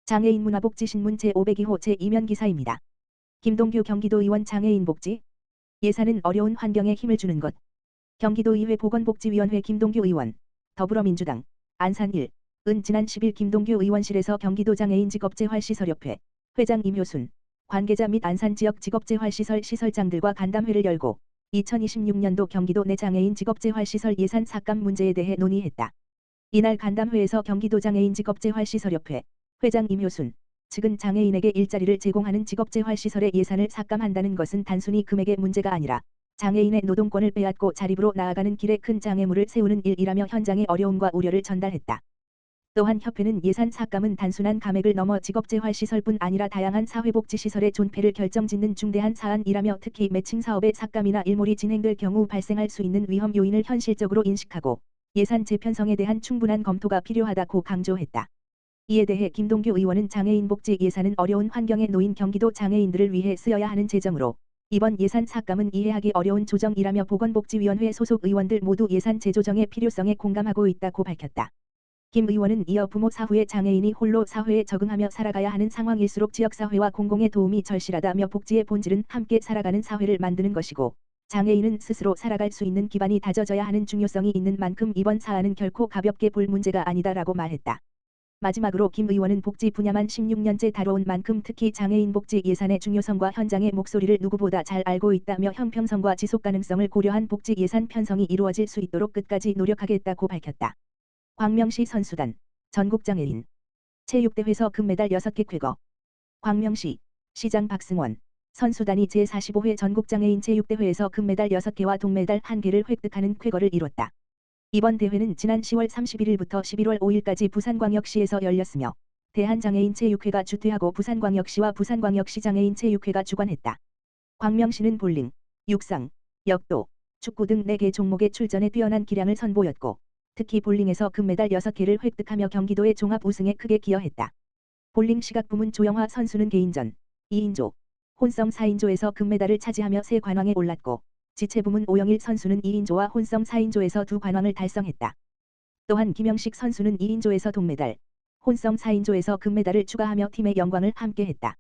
장애인 문화복지신문 제502호 제2면 기사입니다. 김동규 경기도의원 장애인 복지 예산은 어려운 환경에 힘을 주는 것. 경기도의회 보건복지위원회 김동규 의원, 더불어민주당, 안산 1, 은 지난 10일 김동규 의원실에서 경기도 장애인 직업재활시설협회 회장 임효순, 관계자 및 안산 지역 직업재활시설 시설장들과 간담회를 열고 2026년도 경기도 내 장애인 직업재활시설 예산 삭감 문제에 대해 논의했다. 이날 간담회에서 경기도 장애인 직업재활시설협회 회장 임효순 측은 장애인에게 일자리를 제공하는 직업재활시설의 예산을 삭감한다는 것은 단순히 금액의 문제가 아니라 장애인의 노동권을 빼앗고 자립으로 나아가는 길에 큰 장애물을 세우는 일이라며 현장의 어려움과 우려를 전달했다. 또한 협회는 예산 삭감은 단순한 감액을 넘어 직업재활시설뿐 아니라 다양한 사회복지시설의 존폐를 결정짓는 중대한 사안이라며 특히 매칭 사업의 삭감이나 일몰이 진행될 경우 발생할 수 있는 위험 요인을 현실적으로 인식하고 예산 재편성에 대한 충분한 검토가 필요하다고 강조했다. 이에 대해 김동규 의원은 장애인 복지 예산은 어려운 환경에 놓인 경기도 장애인들을 위해 쓰여야 하는 재정으로 이번 예산 삭감은 이해하기 어려운 조정이라며 보건복지위원회 소속 의원들 모두 예산 재조정의 필요성에 공감하고 있다고 밝혔다. 김 의원은 이어 부모 사후에 장애인이 홀로 사회에 적응하며 살아가야 하는 상황일수록 지역사회와 공공의 도움이 절실하다며 복지의 본질은 함께 살아가는 사회를 만드는 것이고 장애인은 스스로 살아갈 수 있는 기반이 다져져야 하는 중요성이 있는 만큼 이번 사안은 결코 가볍게 볼 문제가 아니다라고 말했다. 마지막으로 김 의원은 복지 분야만 16년째 다뤄온 만큼 특히 장애인 복지 예산의 중요성과 현장의 목소리를 누구보다 잘 알고 있다며 형평성과 지속 가능성을 고려한 복지 예산 편성이 이루어질 수 있도록 끝까지 노력하겠다고 밝혔다. 광명시 선수단, 전국장애인 체육대회에서 금메달 6개 쾌거. 광명시, 시장 박승원, 선수단이 제45회 전국장애인 체육대회에서 금메달 6개와 동메달 1개를 획득하는 쾌거를 이뤘다. 이번 대회는 지난 10월 31일부터 11월 5일까지 부산광역시에서 열렸으며 대한장애인체육회가 주최하고 부산광역시와 부산광역시 장애인체육회가 주관했다. 광명시는 볼링, 육상, 역도, 축구 등 4개 종목에 출전해 뛰어난 기량을 선보였고 특히 볼링에서 금메달 6개를 획득하며 경기도의 종합 우승에 크게 기여했다. 볼링 시각부문 조영화 선수는 개인전 2인조, 혼성 4인조에서 금메달을 차지하며 새 관왕에 올랐고 지체부문 오영일 선수는 2인조와 혼성 4인조에서 두 관왕을 달성했다. 또한 김영식 선수는 2인조에서 동메달, 혼성 4인조에서 금메달을 추가하며 팀의 영광을 함께했다.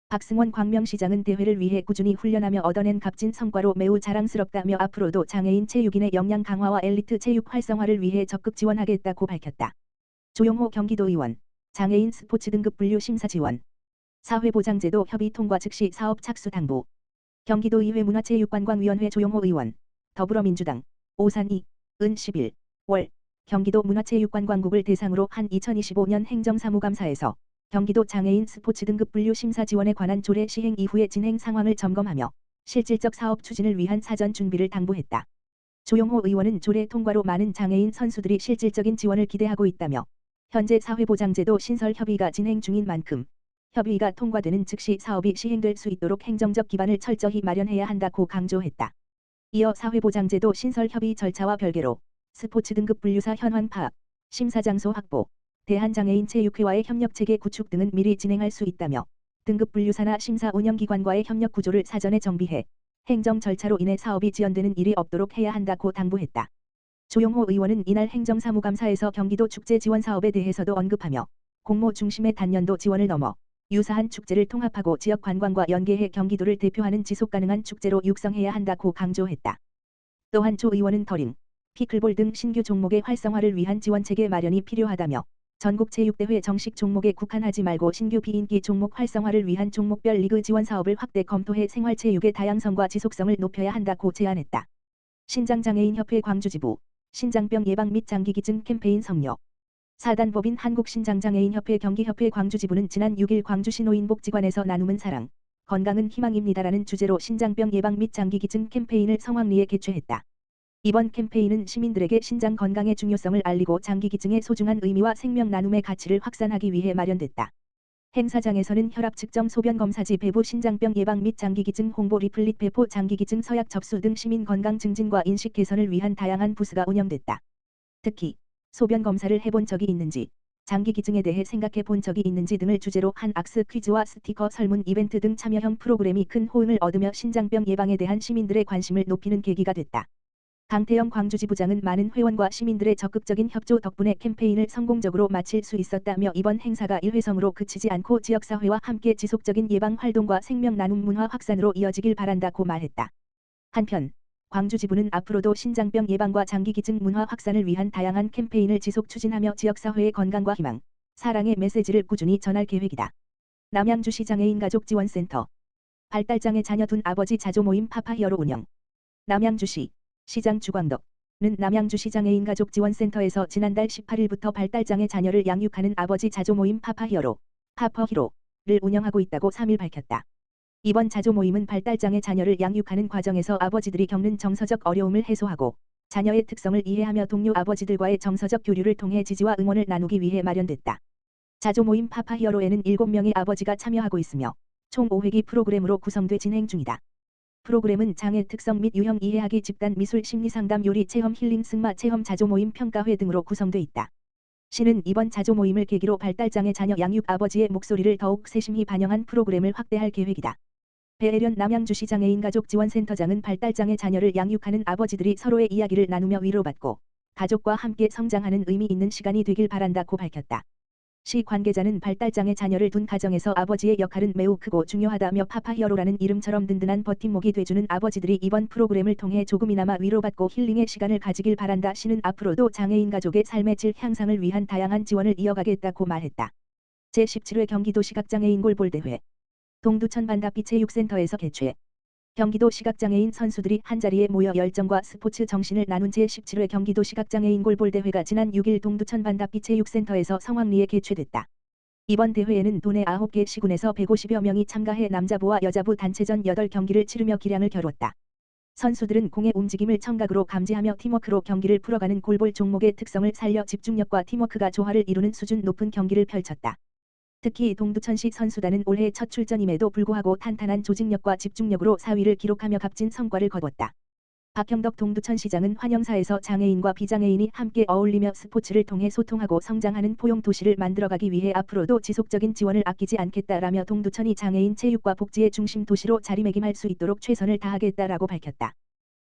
박승원 광명시장은 대회를 위해 꾸준히 훈련하며 얻어낸 값진 성과로 매우 자랑스럽다며 앞으로도 장애인 체육인의 역량 강화와 엘리트 체육 활성화를 위해 적극 지원하겠다고 밝혔다. 조용호 경기도의원, 장애인 스포츠 등급 분류 심사 지원, 사회보장제도 협의 통과 즉시 사업 착수 당부. 경기도의회 문화체육관광위원회 조용호 의원, 더불어민주당, 오산 2, 은 10일, 월, 경기도 문화체육관광국을 대상으로 한 2025년 행정사무감사에서 경기도 장애인 스포츠 등급 분류 심사 지원에 관한 조례 시행 이후의 진행 상황을 점검하며 실질적 사업 추진을 위한 사전 준비를 당부했다. 조용호 의원은 조례 통과로 많은 장애인 선수들이 실질적인 지원을 기대하고 있다며 현재 사회보장제도 신설 협의가 진행 중인 만큼 협의가 통과되는 즉시 사업이 시행될 수 있도록 행정적 기반을 철저히 마련해야 한다고 강조했다. 이어 사회보장제도 신설 협의 절차와 별개로 스포츠 등급 분류사 현황 파악, 심사 장소 확보, 대한장애인체육회와의 협력체계 구축 등은 미리 진행할 수 있다며 등급 분류사나 심사 운영기관과의 협력 구조를 사전에 정비해 행정 절차로 인해 사업이 지연되는 일이 없도록 해야 한다고 당부했다. 조용호 의원은 이날 행정사무감사에서 경기도 축제 지원 사업에 대해서도 언급하며 공모 중심의 단년도 지원을 넘어 유사한 축제를 통합하고 지역 관광과 연계해 경기도를 대표하는 지속가능한 축제로 육성해야 한다고 강조했다. 또한 조 의원은 더링, 피클볼 등 신규 종목의 활성화를 위한 지원체계 마련이 필요하다며 전국체육대회 정식 종목에 국한하지 말고 신규 비인기 종목 활성화를 위한 종목별 리그 지원 사업을 확대 검토해 생활체육의 다양성과 지속성을 높여야 한다고 제안했다. 신장장애인협회 광주지부, 신장병 예방 및 장기기증 캠페인 성료. 사단법인 한국신장장애인협회 경기협회 광주지부는 지난 6일 광주시 노인복지관에서 나눔은 사랑, 건강은 희망입니다라는 주제로 신장병 예방 및 장기기증 캠페인을 성황리에 개최했다. 이번 캠페인은 시민들에게 신장 건강의 중요성을 알리고 장기기증의 소중한 의미와 생명 나눔의 가치를 확산하기 위해 마련됐다. 행사장에서는 혈압 측정 소변 검사지 배부 신장병 예방 및 장기기증 홍보 리플릿 배포 장기기증 서약 접수 등 시민 건강 증진과 인식 개선을 위한 다양한 부스가 운영됐다. 특히 소변 검사를 해본 적이 있는지, 장기기증에 대해 생각해 본 적이 있는지 등을 주제로 한 악스 퀴즈와 스티커 설문 이벤트 등 참여형 프로그램이 큰 호응을 얻으며 신장병 예방에 대한 시민들의 관심을 높이는 계기가 됐다. 강태영 광주지부장은 많은 회원과 시민들의 적극적인 협조 덕분에 캠페인을 성공적으로 마칠 수 있었다며 이번 행사가 일회성으로 그치지 않고 지역사회와 함께 지속적인 예방활동과 생명나눔 문화 확산으로 이어지길 바란다고 말했다. 한편 광주지부는 앞으로도 신장병 예방과 장기기증 문화 확산을 위한 다양한 캠페인을 지속 추진하며 지역사회의 건강과 희망, 사랑의 메시지를 꾸준히 전할 계획이다. 남양주시 장애인가족지원센터 발달장애 자녀 둔 아버지 자조모임 파파히어로 운영. 남양주시 시장 주광덕은 남양주시 장애인가족지원센터에서 지난달 18일부터 발달장애 자녀를 양육하는 아버지 자조모임 파파히어로, 파퍼히로를 운영하고 있다고 3일 밝혔다. 이번 자조모임은 발달장애 자녀를 양육하는 과정에서 아버지들이 겪는 정서적 어려움을 해소하고 자녀의 특성을 이해하며 동료 아버지들과의 정서적 교류를 통해 지지와 응원을 나누기 위해 마련됐다. 자조모임 파파히어로에는 7명의 아버지가 참여하고 있으며 총 5회기 프로그램으로 구성돼 진행 중이다. 프로그램은 장애 특성 및 유형 이해하기 집단 미술 심리상담 요리 체험 힐링 승마 체험 자조모임 평가회 등으로 구성돼 있다. 시는 이번 자조모임을 계기로 발달장애 자녀 양육 아버지의 목소리를 더욱 세심히 반영한 프로그램을 확대할 계획이다. 배혜련 남양주시 장애인가족지원센터장은 발달장애 자녀를 양육하는 아버지들이 서로의 이야기를 나누며 위로받고 가족과 함께 성장하는 의미 있는 시간이 되길 바란다고 밝혔다. 시 관계자는 발달장애 자녀를 둔 가정에서 아버지의 역할은 매우 크고 중요하다며 파파히어로라는 이름처럼 든든한 버팀목이 돼주는 아버지들이 이번 프로그램을 통해 조금이나마 위로받고 힐링의 시간을 가지길 바란다. 시는 앞으로도 장애인 가족의 삶의 질 향상을 위한 다양한 지원을 이어가겠다고 말했다. 제17회 경기도 시각장애인 골볼대회 동두천 반다비 체육센터에서 개최. 경기도 시각장애인 선수들이 한자리에 모여 열정과 스포츠 정신을 나눈 제17회 경기도 시각장애인 골볼대회가 지난 6일 동두천 반다비 체육센터에서 성황리에 개최됐다. 이번 대회에는 도내 9개 시군에서 150여 명이 참가해 남자부와 여자부 단체전 8경기를 치르며 기량을 겨뤘다. 선수들은 공의 움직임을 청각으로 감지하며 팀워크로 경기를 풀어가는 골볼 종목의 특성을 살려 집중력과 팀워크가 조화를 이루는 수준 높은 경기를 펼쳤다. 특히 동두천시 선수단은 올해 첫 출전임에도 불구하고 탄탄한 조직력과 집중력으로 4위를 기록하며 값진 성과를 거뒀다. 박형덕 동두천시장은 환영사에서 장애인과 비장애인이 함께 어울리며 스포츠를 통해 소통하고 성장하는 포용 도시를 만들어가기 위해 앞으로도 지속적인 지원을 아끼지 않겠다라며 동두천이 장애인 체육과 복지의 중심 도시로 자리매김할 수 있도록 최선을 다하겠다라고 밝혔다.